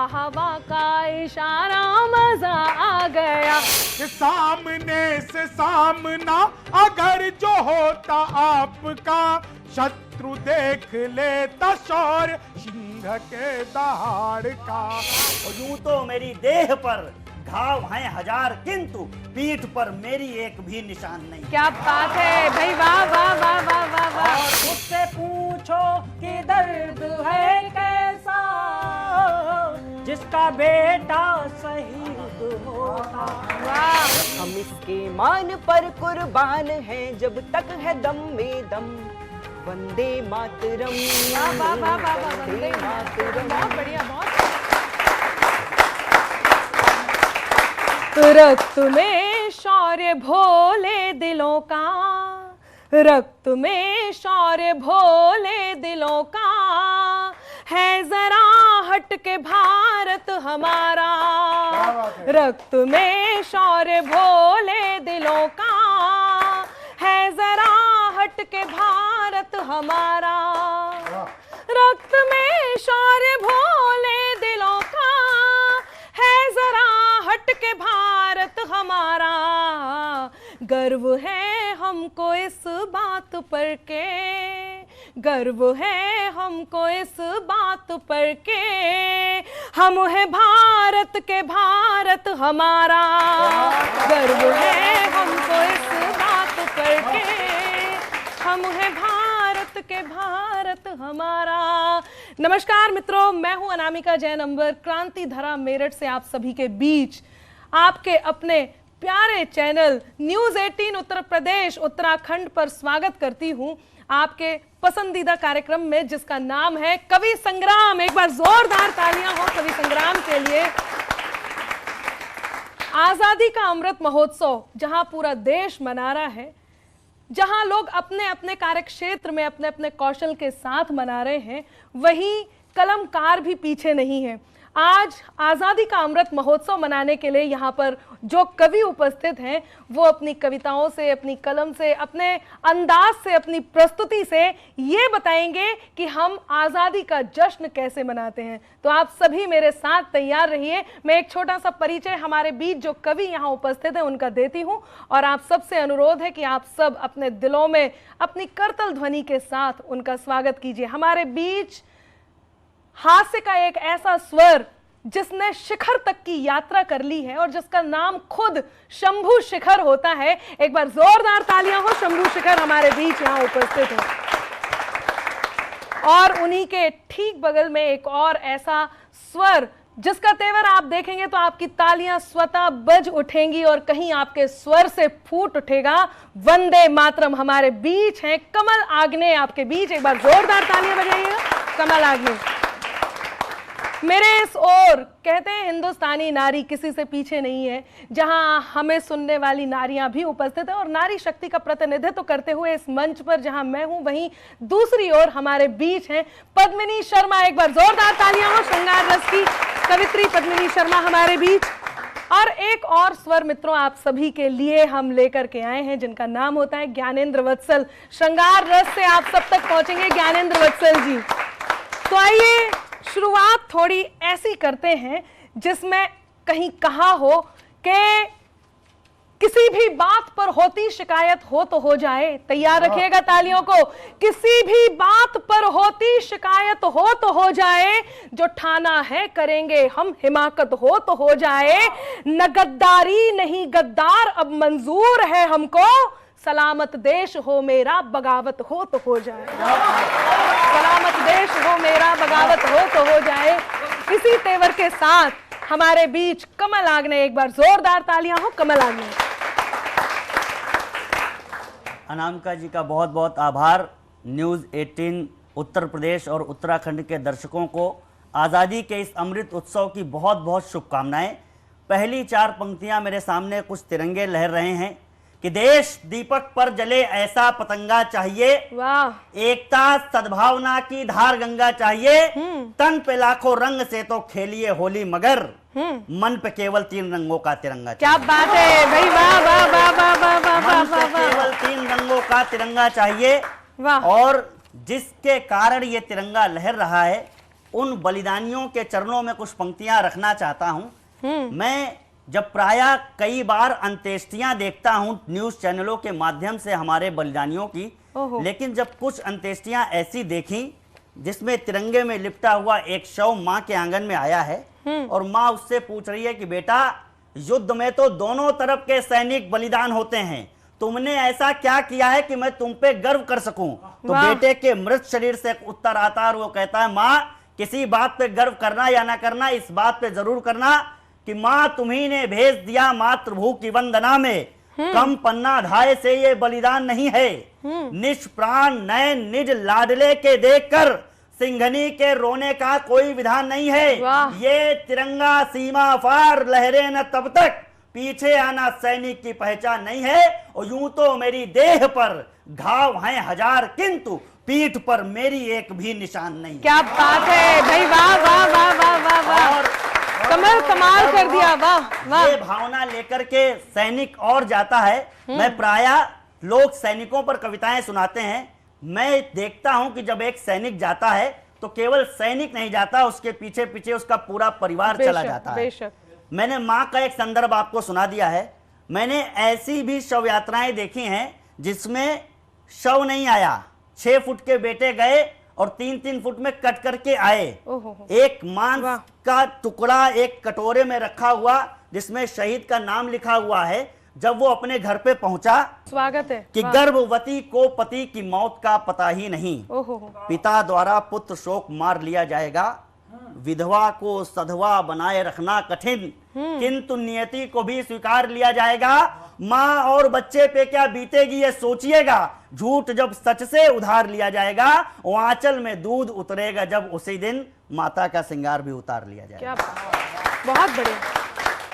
हवा का इशारा मजा आ गया। कि सामने से सामना अगर जो होता आपका, शत्रु देख लेता शौर्य सिंह के दहाड़ का। यूं तो मेरी देह पर घाव हैं हजार, किंतु पीठ पर मेरी एक भी निशान नहीं। क्या बात है भाई, वाह वाह वाह वाह वाह वाह। मुझसे पूछो कि दर्द है कैसा, जिसका बेटा शहीद होता। वाह, हम इसके मान पर कुर्बान हैं जब तक है दम में दम। वंदे मातरम, वाह वाह वाह वाह वाह, वंदे मातरम। बहुत बढ़िया, बहुत। रक्त में शौर्य भोले दिलों का, रक्त में शौर्य भोले दिलों का, है जरा हट के भारत हमारा। रक्त में शौर्य भोले दिलों का, है जरा हट के भारत हमारा। रक्त में शौर्य भोले दिलों का, है जरा हट के भारत हमारा। गर्व है हमको इस बात पर के, गर्व है हमको इस बात पर के, हम है भारत के भारत हमारा। गर्व है हमको इस बात पर के, हम है भारत के भारत हमारा। नमस्कार मित्रों, मैं हूं अनामिका जैन अंबर, क्रांति धरा मेरठ से आप सभी के बीच आपके अपने प्यारे चैनल न्यूज़ 18 उत्तर प्रदेश उत्तराखंड पर स्वागत करती हूं, आपके पसंदीदा कार्यक्रम में जिसका नाम है कवि संग्राम। एक बार जोरदार तालियां हो कवि संग्राम के लिए। आजादी का अमृत महोत्सव जहां पूरा देश मना रहा है, जहां लोग अपने अपने कार्यक्षेत्र में अपने अपने कौशल के साथ मना रहे हैं, वहीं कलमकार भी पीछे नहीं है। आज आज़ादी का अमृत महोत्सव मनाने के लिए यहाँ पर जो कवि उपस्थित हैं, वो अपनी कविताओं से, अपनी कलम से, अपने अंदाज से, अपनी प्रस्तुति से ये बताएंगे कि हम आज़ादी का जश्न कैसे मनाते हैं। तो आप सभी मेरे साथ तैयार रहिए। मैं एक छोटा सा परिचय हमारे बीच जो कवि यहाँ उपस्थित हैं उनका देती हूँ, और आप सबसे अनुरोध है कि आप सब अपने दिलों में अपनी करतल ध्वनि के साथ उनका स्वागत कीजिए। हमारे बीच हास्य का एक ऐसा स्वर जिसने शिखर तक की यात्रा कर ली है और जिसका नाम खुद शंभू शिखर होता है। एक बार जोरदार तालियां हो, शंभू शिखर हमारे बीच यहां उपस्थित है। और उन्हीं के ठीक बगल में एक और ऐसा स्वर जिसका तेवर आप देखेंगे तो आपकी तालियां स्वतः बज उठेंगी और कहीं आपके स्वर से फूट उठेगा वंदे मातरम। हमारे बीच हैं कमल आग्ने, आपके बीच एक बार जोरदार तालियां बजाइएगा कमल आग्ने। मेरे इस ओर कहते हैं हिंदुस्तानी नारी किसी से पीछे नहीं है, जहां हमें सुनने वाली नारियां भी उपस्थित है और नारी शक्ति का प्रतिनिधित्व करते हुए इस मंच पर जहां मैं हूं, वहीं दूसरी ओर हमारे बीच हैं पद्मिनी शर्मा। एक बार जोरदार तालियां हो श्रृंगार रस की कवित्री पद्मिनी शर्मा हमारे बीच। और एक और स्वर मित्रों आप सभी के लिए हम लेकर के आए हैं जिनका नाम होता है ज्ञानेंद्र वत्सल। श्रृंगार रस से आप सब तक पहुंचेंगे ज्ञानेंद्र वत्सल जी। तो आइए शुरुआत थोड़ी ऐसी करते हैं जिसमें कहीं कहा हो कि किसी भी बात पर होती शिकायत हो तो हो जाए। तैयार रखिएगा तालियों को। किसी भी बात पर होती शिकायत हो तो हो जाए, जो ठाना है करेंगे हम हिमाकत हो तो हो जाए। न गद्दारी नहीं गद्दार अब मंजूर है हमको, सलामत देश हो मेरा बगावत हो तो हो जाए। सलामत देश हो मेरा बगावत हो तो हो जाए। इसी तेवर के साथ हमारे बीच कमल आग्ने। एक बार जोरदार तालियां हो कमल आग्ने। अनामिका जी का बहुत बहुत आभार। न्यूज़ 18 उत्तर प्रदेश और उत्तराखंड के दर्शकों को आज़ादी के इस अमृत उत्सव की बहुत बहुत शुभकामनाएं। पहली चार पंक्तियां मेरे सामने कुछ तिरंगे लहर रहे हैं कि देश दीपक पर जले ऐसा पतंगा चाहिए, वाह। एकता सद्भावना की धार गंगा चाहिए, तन पे लाखों रंग से तो खेलिए होली मगर मन पे केवल 3 रंगों का तिरंगा। क्या बात है भाई, वाह वाह वाह वाह वाह वाह वाह मन पे केवल 3 रंगों का तिरंगा चाहिए। वाह। और जिसके कारण ये तिरंगा लहर रहा है उन बलिदानियों के चरणों में कुछ पंक्तियां रखना चाहता हूं। मैं जब प्रायः कई बार अंत्येष्टियां देखता हूं न्यूज चैनलों के माध्यम से हमारे बलिदानियों की, लेकिन जब कुछ अंत्येष्टियां ऐसी देखी जिसमें तिरंगे में लिपटा हुआ एक शव मां के आंगन में आया है और मां उससे पूछ रही है कि बेटा, युद्ध में तो दोनों तरफ के सैनिक बलिदान होते हैं, तुमने ऐसा क्या किया है कि मैं तुम पे गर्व कर सकूं। तो बेटे के मृत शरीर से एक उत्तर आता है और वो कहता है, मां, किसी बात पे गर्व करना या ना करना, इस बात पे जरूर करना कि मां तुम्ही ने भेज दिया मातृभू की वंदना में, कम पन्ना धाय से ये बलिदान नहीं है, निष्प्राण नयन निज लाडले के देखकर सिंघनी के रोने का कोई विधान नहीं है, ये तिरंगा सीमा पार लहरे न तब तक पीछे आना सैनिक की पहचान नहीं है, और यूं तो मेरी देह पर घाव हैं हजार किंतु पीठ पर मेरी एक भी निशान नहीं। क्या बात है भाई, वाह वाह वाह वाह वाह वाह, कमाल कर दिया, वाह वाह। ये भावना लेकर के सैनिक और जाता है। मैं प्रायः लोग सैनिकों पर कविताएं सुनाते हैं, मैं देखता हूं कि जब एक सैनिक जाता है तो केवल सैनिक नहीं जाता, उसके पीछे पीछे उसका पूरा परिवार चला जाता है। मैंने मां का एक संदर्भ आपको सुना दिया है। मैंने ऐसी भी शव यात्राएं देखी हैं जिसमें शव नहीं आया, 6 फुट के बेटे गए और 3-3 फुट में कट करके आए। एक मांस का टुकड़ा एक कटोरे में रखा हुआ जिसमें शहीद का नाम लिखा हुआ है। जब वो अपने घर पे पहुंचा, स्वागत है, कि गर्भवती को पति की मौत का पता ही नहीं, पिता द्वारा पुत्र शोक मार लिया जाएगा, विधवा को सधवा बनाए रखना कठिन किंतु नियति को भी स्वीकार लिया जाएगा, माँ और बच्चे पे क्या बीतेगी ये सोचिएगा, झूठ जब सच से उधार लिया जाएगा, आंचल में दूध उतरेगा जब उसी दिन माता का श्रृंगार भी उतार लिया जाएगा। बहुत बढ़िया।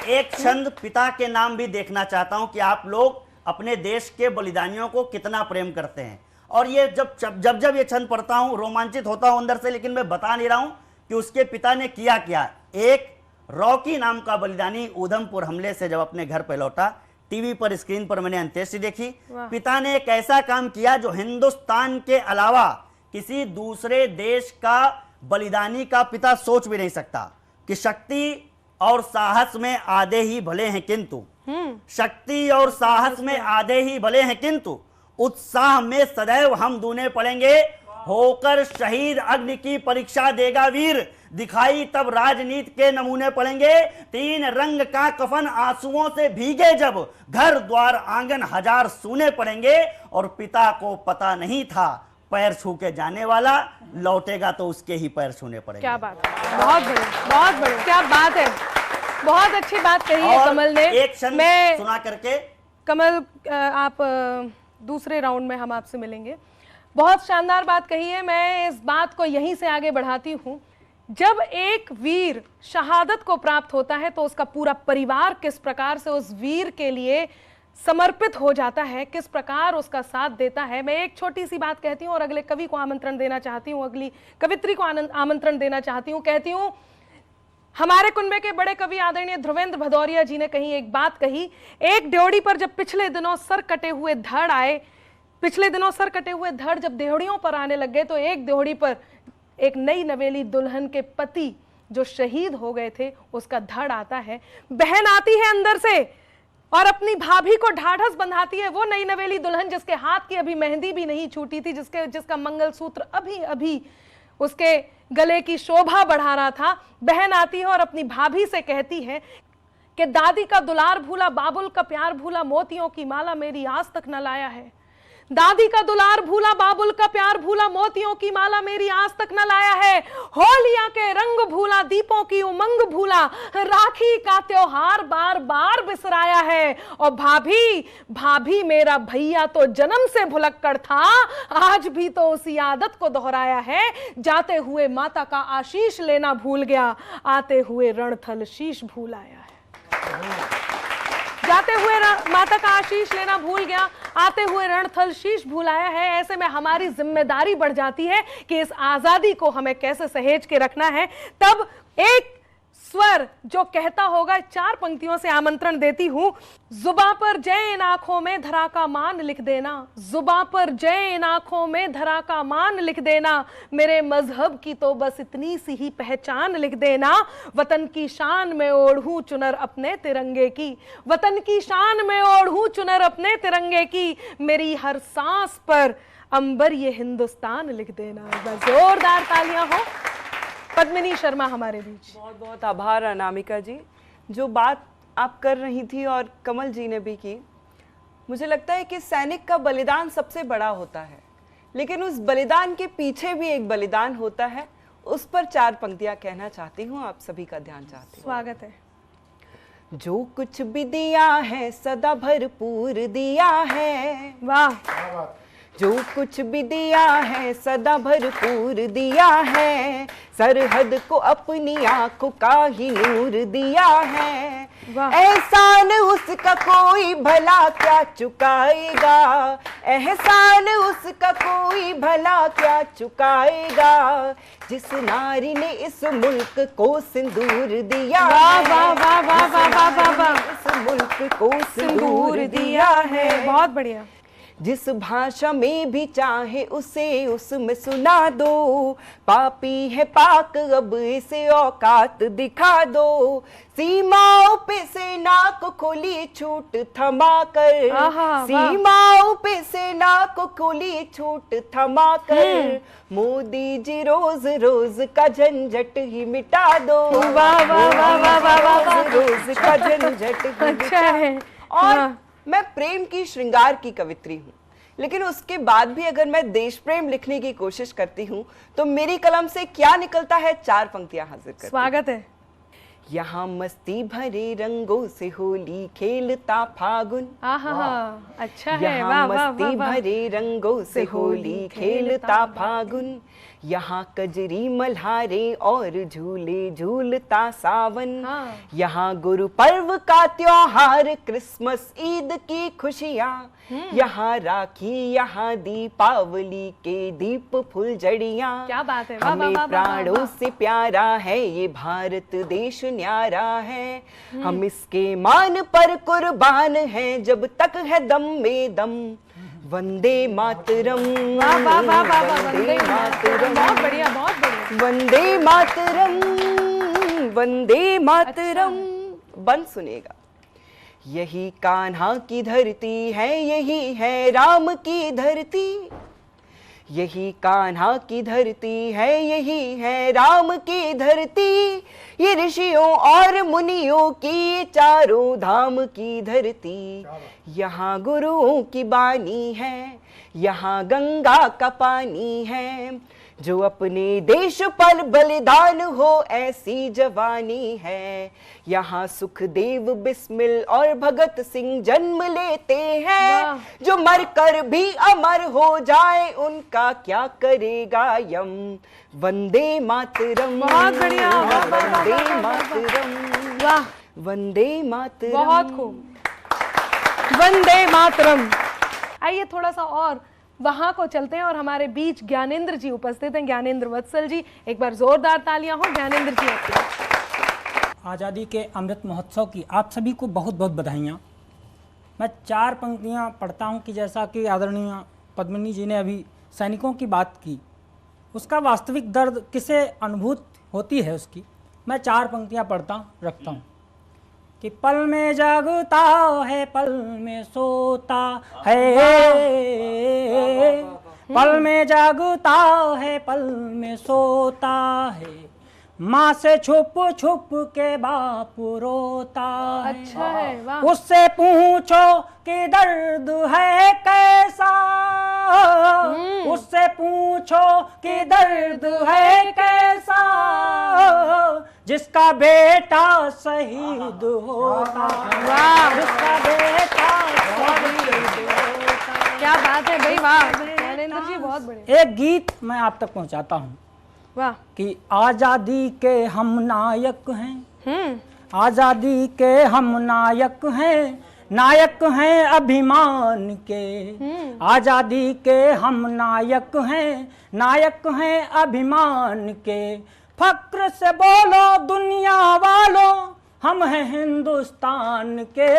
एक क्षण पिता के नाम भी देखना चाहता हूं कि आप लोग अपने देश के बलिदानियों को कितना प्रेम करते हैं। और ये जब ये क्षण पढ़ता हूं रोमांचित होता हूं अंदर से, लेकिन मैं बता नहीं रहा हूं कि उसके पिता ने किया क्या। एक रॉकी नाम का बलिदानी उधमपुर हमले से जब अपने घर पे लौटा, टीवी पर स्क्रीन पर मैंने अंत्येष्टि देखी। पिता ने एक ऐसा काम किया जो हिंदुस्तान के अलावा किसी दूसरे देश का बलिदानी का पिता सोच भी नहीं सकता कि शक्ति और साहस में आधे ही भले हैं किंतु शक्ति और साहस में आधे ही भले हैं किंतु उत्साह में सदैव हम दूने पड़ेंगे, होकर शहीद अग्नि की परीक्षा देगा वीर, दिखाई तब राजनीति के नमूने पड़ेंगे, 3 रंग का कफन आंसुओं से भीगे जब घर द्वार आंगन हजार सूने पड़ेंगे, और पिता को पता नहीं था पैर छू के जाने वाला लौटेगा तो उसके ही पैर छूने पड़ेंगे। क्या बात है, बहुत बढ़िया, बहुत बढ़िया, क्या बात है, बहुत अच्छी बात कही है कमल ने। एक क्षण सुना करके कमल, आप दूसरे राउंड में हम आपसे मिलेंगे। बहुत शानदार बात कही है। मैं इस बात को यहीं से आगे बढ़ाती हूँ। जब एक वीर शहादत को प्राप्त होता है तो उसका पूरा परिवार किस प्रकार से उस वीर के लिए समर्पित हो जाता है, किस प्रकार उसका साथ देता है। मैं एक छोटी सी बात कहती हूँ और अगले कवि को आमंत्रण देना चाहती हूँ, अगली कवित्री को आमंत्रण देना चाहती हूँ। कहती हूँ, हमारे कुनबे के बड़े कवि आदरणीय ध्रुवेंद्र भदौरिया जी ने कहीं एक बात कही, एक ड्योढ़ी पर जब पिछले दिनों सर कटे हुए धड़ आए, पिछले दिनों सर कटे हुए धड़ जब देहड़ियों पर आने लग गए तो एक देहड़ी पर एक नई नवेली दुल्हन के पति जो शहीद हो गए थे उसका धड़ आता है। बहन आती है अंदर से और अपनी भाभी को ढाढ़स बंधाती है। वो नई नवेली दुल्हन जिसके हाथ की अभी मेहंदी भी नहीं छूटी थी, जिसका मंगलसूत्र अभी अभी उसके गले की शोभा बढ़ा रहा था, बहन आती है और अपनी भाभी से कहती है कि दादी का दुलार भूला, बाबुल का प्यार भूला, मोतियों की माला मेरी आज तक न लाया है। दादी का दुलार भूला, बाबुल का प्यार भूला, मोतियों की माला मेरी आज तक न लाया है। होलिया के रंग भूला, दीपों की उमंग भूला, राखी का त्योहार बार बार बिसराया है। और भाभी मेरा भैया तो जन्म से भुलक्कड़ था, आज भी तो उसी आदत को दोहराया है। जाते हुए माता का आशीष लेना भूल गया, आते हुए रणथल शीश भूल आया है। जाते हुए माता का आशीष लेना भूल गया, आते हुए रणथल शीश भूलाया है। ऐसे में हमारी जिम्मेदारी बढ़ जाती है कि इस आजादी को हमें कैसे सहेज के रखना है। तब एक स्वर जो कहता होगा, 4 पंक्तियों से आमंत्रण देती हूं। जुबां पर जय इन आंखों में धरा का मान लिख देना, जुबां पर जय इन आंखों में धरा का मान लिख देना, मेरे मजहब की तो बस इतनी सी ही पहचान लिख देना। वतन की शान में ओढ़ूं चुनर अपने तिरंगे की, वतन की शान में ओढ़ूं चुनर अपने तिरंगे की, मेरी हर सांस पर अंबर ये हिंदुस्तान लिख देना। जोरदार तालियां हो। पद्मिनी शर्मा हमारे बीच। बहुत बहुत आभार अनामिका जी। जो बात आप कर रही थी और कमल जी ने भी की, मुझे लगता है कि सैनिक का बलिदान सबसे बड़ा होता है, लेकिन उस बलिदान के पीछे भी एक बलिदान होता है। उस पर 4 पंक्तियां कहना चाहती हूँ, आप सभी का ध्यान चाहती हूँ। स्वागत है। जो कुछ भी दिया है सदा भरपूर दिया है, वाह। जो कुछ भी दिया है सदा भरपूर दिया है, सरहद को अपनी आंखों का ही नूर दिया है। एहसान उसका कोई भला क्या चुकाएगा, एहसान उसका कोई भला क्या चुकाएगा, जिस नारी ने इस मुल्क को सिंदूर दिया है, वाह वाह वाह वाह वाह वाह वाह, इस मुल्क को सिंदूर दिया है। बहुत बढ़िया। जिस भाषा में भी चाहे उसे उसमें सुना दो, पापी है पाक अब इसे औकात दिखा दो, सीमाओं पे सेना को खुली छूट थमा कर, सीमाओं पे सेना को खुली छूट थमा कर, मोदी जी रोज रोज का झंझट ही मिटा दो। वाह वाह वाह वाह वाह वाह, रोज का झंझट ही अच्छा है। और मैं प्रेम की श्रृंगार की कवित्री हूँ, लेकिन उसके बाद भी अगर मैं देश प्रेम लिखने की कोशिश करती हूँ तो मेरी कलम से क्या निकलता है, 4 पंक्तियां हाजिर करती हूँ। स्वागत है। यहाँ मस्ती भरे रंगों से होली खेलता फागुन, अच्छा है। यहाँ मस्ती भरे रंगों से होली खेलता फागुन, यहाँ कजरी मल्हारे और झूले झूलता सावन, यहाँ गुरु पर्व का त्योहार क्रिसमस ईद की खुशियाँ, यहाँ राखी यहाँ दीपावली के दीप फुलझड़ियाँ। क्या बात है। हमें प्राणों से प्यारा है ये भारत देश न्यारा है, हम इसके मान पर कुर्बान हैं जब तक है दम में दम, वंदे मातरम। वाह वाह वाह वाह, वंदे मातरम। बहुत बढ़िया बहुत बढ़िया। वंदे मातरम वंदे मातरम। बंद सुनेगा। यही कान्हा की धरती है, यही है राम की धरती, यही कान्हा की धरती है, यही है राम की धरती, ये ऋषियों और मुनियों की चारों धाम की धरती, यहाँ गुरुओं की बानी है, यहाँ गंगा का पानी है, जो अपने देश पर बलिदान हो ऐसी जवानी है, यहाँ सुखदेव बिस्मिल और भगत सिंह जन्म लेते हैं, जो मरकर भी अमर हो जाए उनका क्या करेगा यम, वंदे मातरम। बहुत बढ़िया। वंदे मातरम। वाह, वंदे मातरम। बहुत खूब, वंदे मातरम। आइए थोड़ा सा और वहां को चलते हैं और हमारे बीच ज्ञानेंद्र जी उपस्थित हैं। ज्ञानेंद्र वत्सल जी, एक बार जोरदार तालियां हो ज्ञानेंद्र जी आपके। आज़ादी के अमृत महोत्सव की आप सभी को बहुत बहुत बधाइयाँ। मैं 4 पंक्तियाँ पढ़ता हूँ कि जैसा कि आदरणीय पद्मिनी जी ने अभी सैनिकों की बात की, उसका वास्तविक दर्द किसे अनुभूत होती है उसकी, मैं 4 पंक्तियाँ पढ़ता रखता हूँ कि पल में जागता है पल में सोता है, पल में जागता है पल में सोता है, माँ से छुप छुप के बाप रोता है। अच्छा है, वाह। उससे पूछो कि दर्द है कैसा, उससे पूछो कि दर्द है कैसा, जिसका बेटा शहीद होता, जिसका बेटा शहीद होता। क्या बात है भाई, वाह ज्ञानेंद्र जी, बहुत बढ़िया। एक गीत मैं आप तक पहुंचाता हूं, वाह। कि आजादी के हम नायक हैं, आजादी के हम नायक हैं, नायक हैं अभिमान के, आजादी के हम नायक हैं, नायक हैं अभिमान के, फक्र से बोलो दुनिया वालों, हम हैं हिंदुस्तान के,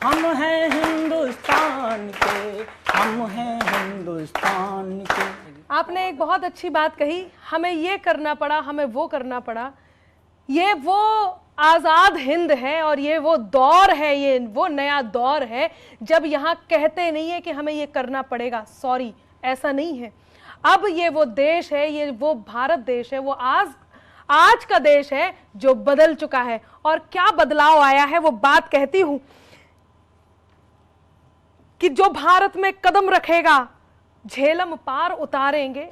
हम हैं हिंदुस्तान के, हम हैं हिंदुस्तान के। आपने एक बहुत अच्छी बात कही, हमें ये करना पड़ा, हमें वो करना पड़ा। ये वो आज़ाद हिंद है और ये वो दौर है, ये वो नया दौर है जब यहाँ कहते नहीं है कि हमें ये करना पड़ेगा। सॉरी, ऐसा नहीं है। अब ये वो देश है, ये वो भारत देश है, वो आज का देश है जो बदल चुका है। और क्या बदलाव आया है वो बात कहती हूं कि जो भारत में कदम रखेगा झेलम पार उतारेंगे,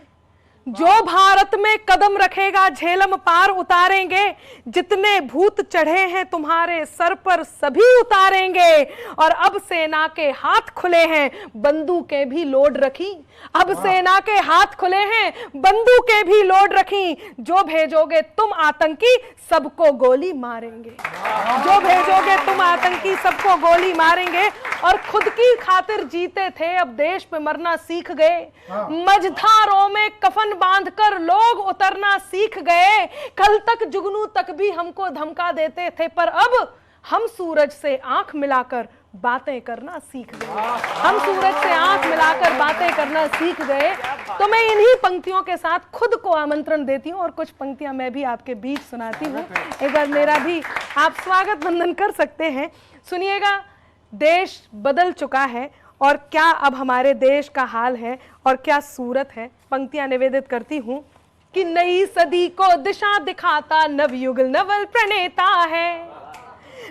जो भारत में कदम रखेगा झेलम पार उतारेंगे, जितने भूत चढ़े हैं तुम्हारे सर पर सभी उतारेंगे। और अब सेना के हाथ खुले हैं, बंदूकें भी लोड रखी। अब सेना के हाथ खुले हैं, बंदूकें भी लोड रखी। जो भेजोगे तुम आतंकी सबको गोली मारेंगे, जो भेजोगे तुम आतंकी सबको गोली मारेंगे। और खुद की खातिर जीते थे, अब देश पे मरना सीख गए। मझधारों में कफन बांधकर लोग उतरना सीख गए। कल तक जुगनू तक भी हमको धमका देते थे, पर अब हम सूरज से आंख मिलाकर बातें करना सीख गए। हम सूरज से आंख मिलाकर बातें करना सीख गए। तो मैं इन्हीं पंक्तियों के साथ खुद को आमंत्रण देती हूँ और कुछ पंक्तियां मैं भी आपके बीच सुनाती हूँ। एक बार मेरा भी आप स्वागत वंदन कर सकते हैं। सुनिएगा, देश बदल चुका है और क्या अब हमारे देश का हाल है और क्या सूरत है। पंक्तियां निवेदित करती हूं कि नई सदी को दिशा दिखाता नवयुगल नवल प्रणेता है,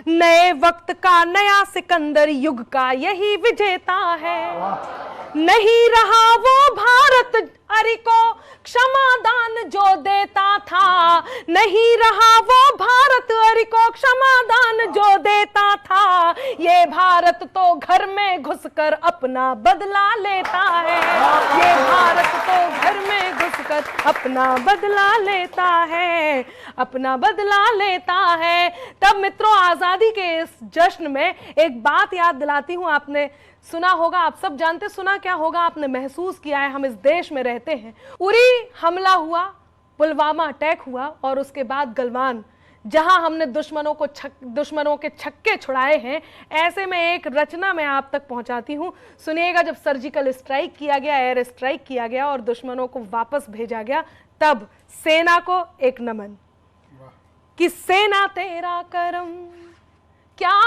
नए वक्त का नया सिकंदर युग का यही विजेता है। नहीं रहा वो भारत अरि को क्षमादान जो देता था, नहीं रहा वो भारत अरि को क्षमादान जो देता था। ये भारत तो घर में घुसकर अपना बदला लेता है, ये भारत तो घर में घुसकर अपना बदला लेता है, अपना बदला लेता है। तब मित्रों, आजादी के इस जश्न में एक बात याद दिलाती हूं। आपने सुना होगा, आप सब जानते, सुना क्या होगा, आपने महसूस किया है, हम इस देश में रहते हैं। उरी हमला हुआ, पुलवामा अटैक हुआ और उसके बाद गलवान, जहां हमने दुश्मनों के छक्के छुड़ाए हैं। ऐसे में एक रचना मैं आप तक पहुंचाती हूं, सुनिएगा। जब सर्जिकल स्ट्राइक किया गया, एयर स्ट्राइक किया गया और दुश्मनों को वापस भेजा गया, तब सेना को एक नमन कि सेना तेरा करम क्या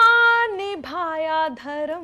निभाया धर्म,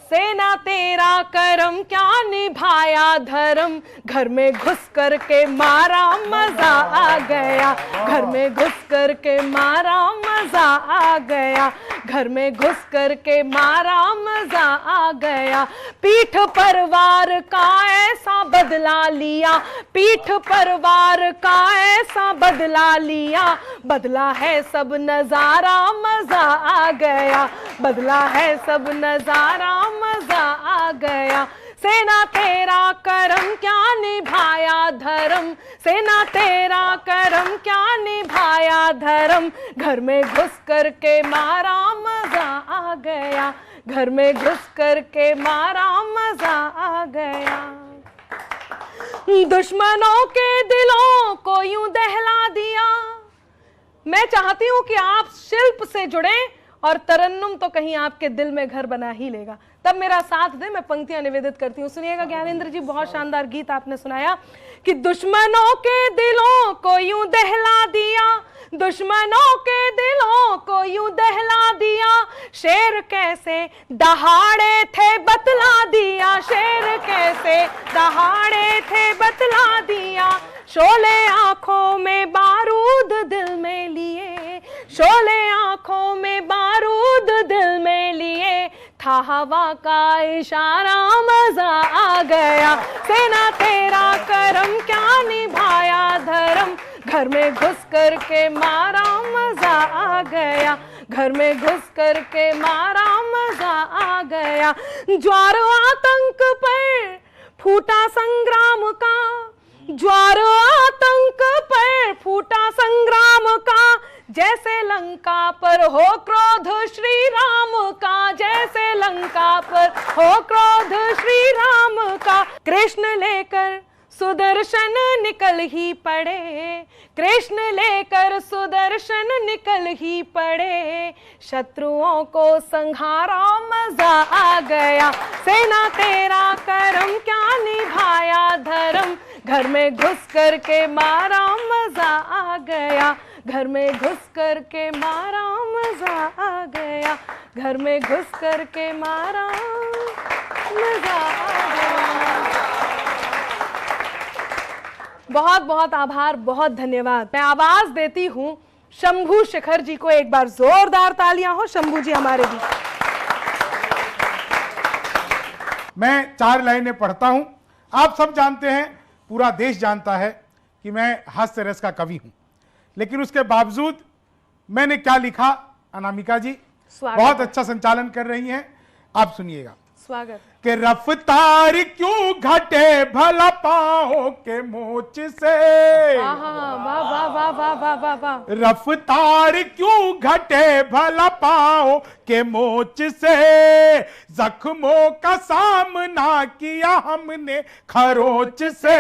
सेना तेरा करम क्या निभाया धर्म। घर में घुस कर के मारा मजा आ गया, घर में घुस कर के मारा मजा आ गया, घर में घुस कर के मारा मजा आ गया। पीठ पर वार का ऐसा बदला लिया, पीठ पर वार का ऐसा बदला लिया। बदला है सब नजारा मजा आ गया, बदला है सब नजारा मजा आ गया। सेना तेरा करम क्या निभाया धर्म, सेना तेरा करम क्या निभाया धर्म। घर में घुस कर के मारा मजा आ गया, घर में घुस कर के मारा मजा आ गया। दुश्मनों के दिलों को यूं दहला दिया। मैं चाहती हूं कि आप शिल्प से जुड़े और तरन्नुम तो कहीं आपके दिल में घर बना ही लेगा। तब मेरा साथ दे, मैं पंक्तियां निवेदित करती हूँ। सुनिएगा ज्ञानेंद्र जी, बहुत शानदार गीत आपने सुनाया कि दुश्मनों के दिलों को यूं दहला दिया, दुश्मनों के दिलों को यूं दहला दिया। शेर कैसे दहाड़े थे बतला दिया, शेर कैसे दहाड़े थे बतला दिया। शोले आंखों में बारूद दिल में लिए, शोले आंखों में बारूद दिल में लिए। था हवा का इशारा मजा आ गया। सेना तेरा करम क्या निभाया धर्म। घर में घुस कर के मारा मजा आ गया, घर में घुस कर के मारा मजा आ गया। ज्वार आतंक पर फूटा संग्राम का, ज्वार आतंक पर फूटा संग्राम का। जैसे लंका पर हो क्रोध श्री राम का, जैसे लंका पर हो क्रोध श्री राम का। कृष्ण लेकर सुदर्शन निकल ही पड़े, कृष्ण लेकर सुदर्शन निकल ही पड़े, शत्रुओं को संहारा मजा आ गया, सेना तेरा करम क्या निभाया धर्म, घर में घुस कर के मारा मजा आ गया, घर में घुस कर के मारा मजा आ गया, घर में घुस कर के मारा मजा आ गया। बहुत बहुत आभार, बहुत धन्यवाद। मैं आवाज देती हूं शंभू शेखर जी को, एक बार जोरदार तालियां हो शंभू जी हमारे भी। मैं 4 लाइनें पढ़ता हूं। आप सब जानते हैं, पूरा देश जानता है कि मैं हास्य रस का कवि हूं, लेकिन उसके बावजूद मैंने क्या लिखा, अनामिका जी बहुत अच्छा संचालन कर रही हैं, आप सुनिएगा। स्वागत। कि रफ्तार क्यों घटे भला पाओ के मोच से, वाह वाह वाह वाह वाह वाह वाह। रफ्तार क्यों घटे भला पाओ के मोच से, जख्मों का सामना किया हमने खरोच से,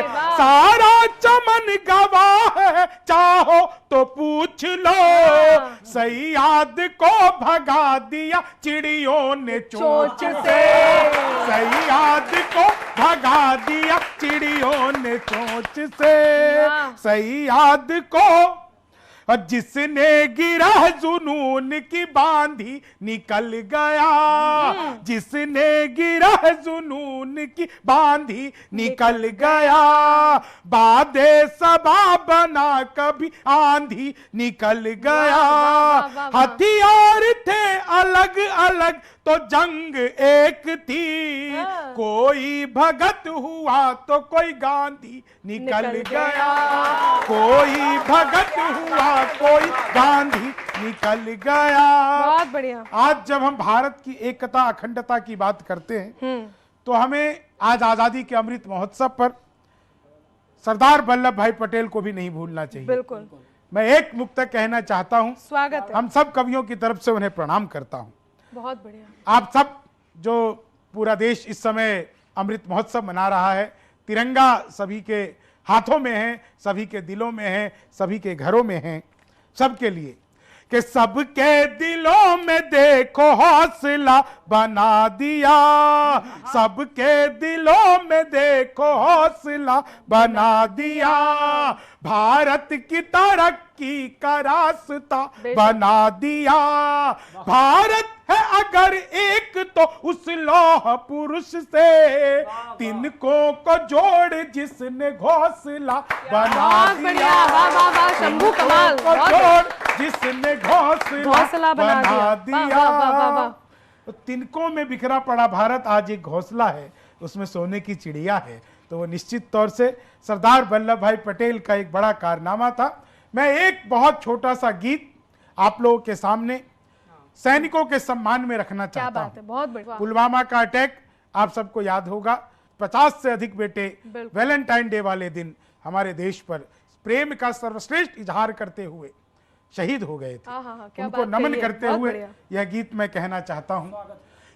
सारा चमन गवाह है चाहो तो पूछ लो, सयाद को भगा दिया चिड़ियों ने चोंच से, सयाद को भगा दिया चिड़ियों ने चोंच से, सयाद को, और जिसने गिरा जुनून की बांधी निकल गया, जिसने गिरा जुनून की बांधी निकल गया, बादे सबा बना कभी आंधी निकल गया, हथियार थे अलग अलग तो जंग एक थी, कोई भगत हुआ तो कोई गांधी निकल गया, कोई भगत हुआ कोई गांधी निकल गया। बहुत बढ़िया। आज जब हम भारत की एकता अखंडता की बात करते हैं तो हमें आज आजादी के अमृत महोत्सव पर सरदार वल्लभ भाई पटेल को भी नहीं भूलना चाहिए। बिल्कुल। मैं एक मुक्त कहना चाहता हूं, स्वागत है। हम सब कवियों की तरफ से उन्हें प्रणाम करता हूं। बहुत बढ़िया। आप सब, जो पूरा देश इस समय अमृत महोत्सव मना रहा है, तिरंगा सभी के हाथों में है, सभी के दिलों में है, सभी के घरों में है, सबके लिए, कि सबके दिलों में देखो हौसला बना दिया, सबके दिलों में देखो हौसला बना दिया, भारत की तरक्की का रास्ता बना दिया, भारत है अगर एक तो उस लौह पुरुष से, तिनको को जोड़ जिसने घोंसला बना दिया, वाह वाह वाह शंभू कमाल, को जोड़ जिसने घोंसला बना दिया। तो तिनकों में बिखरा पड़ा भारत आज एक घोंसला है, उसमें सोने की चिड़िया है। तो वो निश्चित तौर से सरदार वल्लभ भाई पटेल का एक बड़ा कारनामा था। मैं एक बहुत छोटा सा गीत आप लोगों के सामने सैनिकों के सम्मान में रखना चाहता हूं। बहुत बढ़िया। पुलवामा का अटैक आप सबको याद होगा, 50 से अधिक बेटे वैलेंटाइन डे वाले दिन हमारे देश पर प्रेम का सर्वश्रेष्ठ इजहार करते हुए शहीद हो गए थे। उनको नमन करते हुए यह गीत मैं कहना चाहता हूं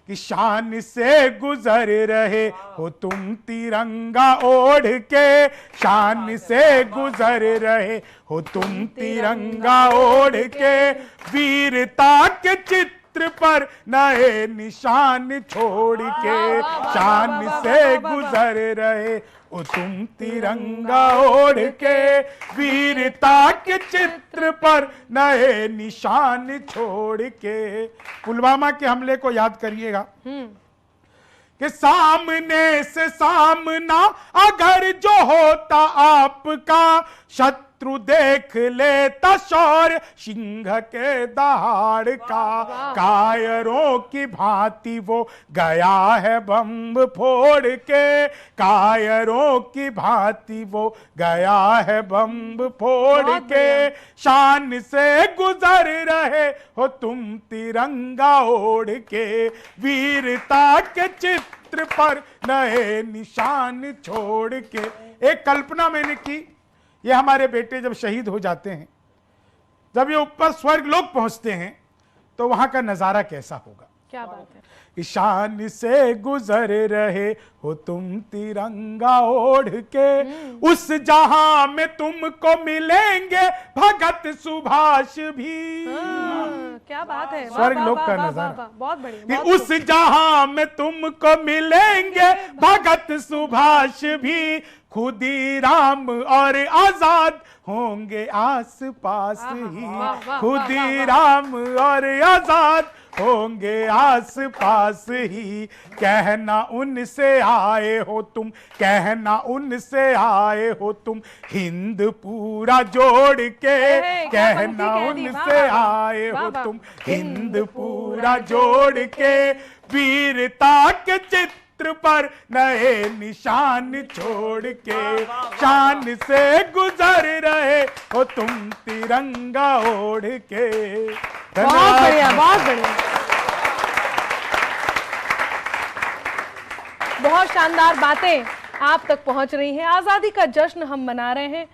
कि शान से गुजर रहे हो तुम तिरंगा ओढ़ के, शान से गुजर रहे हो तुम तिरंगा ओढ़ के, वीरता के चित्र पर नए निशान छोड़ के, शान से गुजर रहे ओ तुम तिरंगा ओढ़ के, वीरता के चित्र पर नए निशान छोड़ के। पुलवामा के हमले को याद करिएगा कि सामने से सामना अगर जो होता आपका, शत्रु देख लेता शौर्य सिंह के दहाड़ का, कायरों की भांति वो गया है बम फोड़ के, कायरों की भांति वो गया है बम फोड़ के, शान से गुजर रहे हो तुम तिरंगा ओढ़ के, वीरता के चित्र पर नए निशान छोड़ के। एक कल्पना मैंने की, ये हमारे बेटे जब शहीद हो जाते हैं, जब ये ऊपर स्वर्ग लोक पहुंचते हैं, तो वहां का नजारा कैसा होगा। क्या बात है। ईशान से गुजर रहे हो तुम तिरंगा ओढ़ के, उस जहां में तुमको मिलेंगे भगत सुभाष भी। क्या बात है, स्वर्ग वाह, लोक वाह, का वाह, नजारा। वाह, वाह, बहुत बढ़िया, कि बहुत उस जहां में तुमको मिलेंगे भगत सुभाष भी, खुदीराम और आजाद होंगे आस पास ही, वाह, खुदीराम और आजाद होंगे आस पास ही। कहना उनसे आए हो तुम, कहना उनसे आए हो तुम, हिंद पूरा जोड़ के, क्या पंक्ति कहना कह दी, वाह, उनसे वाह, आए वाह, हो वाह। तुम, हिंद पूरा जोड़ के, वीरता के चित्र पर नए निशान छोड़ के, शान से गुजर रहे हो तुम तिरंगा ओढ़ के। बहुत बढ़िया, बहुत बढ़िया, बहुत शानदार बातें आप तक पहुंच रही हैं। आजादी का जश्न हम मना रहे हैं।